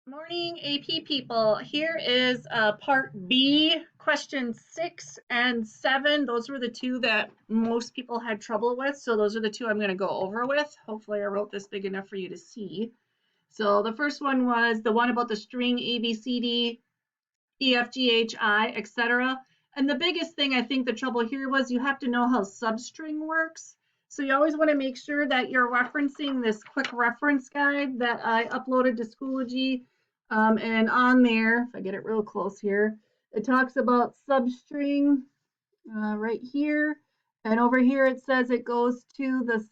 Morning, AP people. Here is part B, question 6 and 7. Those were the two that most people had trouble with. So those are the two I'm going to go over with. Hopefully I wrote this big enough for you to see. So the first one was the one about the string A, B, C, D, E, F, G, H, I, etc. And the biggest thing I think the trouble here was you have to know how substring works. So you always want to make sure that you're referencing this quick reference guide that I uploaded to Schoology. And on there, if I get it real close here, it talks about substring right here. And over here it says it goes to the,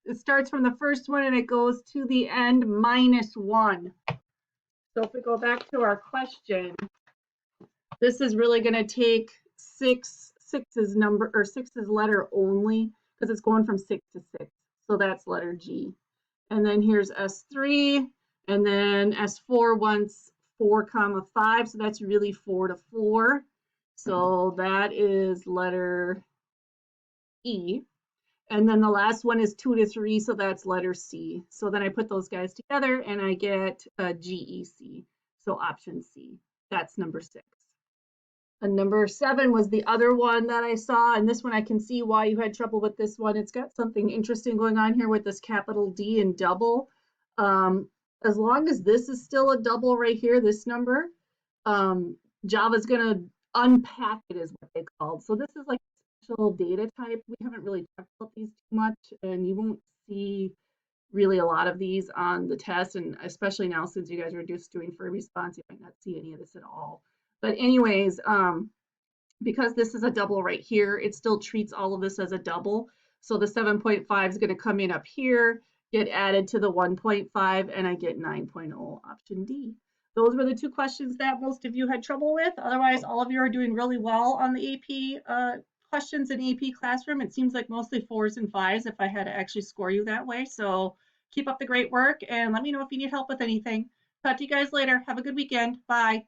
it starts from the first one and it goes to the end -1. So if we go back to our question, this is really going to take six's number or six's letter only because it's going from 6 to 6. So that's letter G. And then here's S3, and then S4 wants 4 comma 5, so that's really 4 to 4. So that is letter E. And then the last one is 2 to 3, so that's letter C. So then I put those guys together and I get GEC. So option C. That's number 6. And number 7 was the other one that I saw, and this one I can see why you had trouble with this one. It's got something interesting going on here with this capital D and double. As long as this is still a double right here, this number, Java's going to unpack it is what they called. So this is like a special data type. We haven't really talked about these too much, and you won't see really a lot of these on the test, and especially now since you guys are just doing free response, you might not see any of this at all. But anyways, because this is a double right here, it still treats all of this as a double. So the 7.5 is going to come in up here, get added to the 1.5, and I get 9.0, option D. Those were the two questions that most of you had trouble with. Otherwise, all of you are doing really well on the AP questions in AP Classroom. It seems like mostly 4s and 5s if I had to actually score you that way. So keep up the great work and let me know if you need help with anything. Talk to you guys later. Have a good weekend. Bye.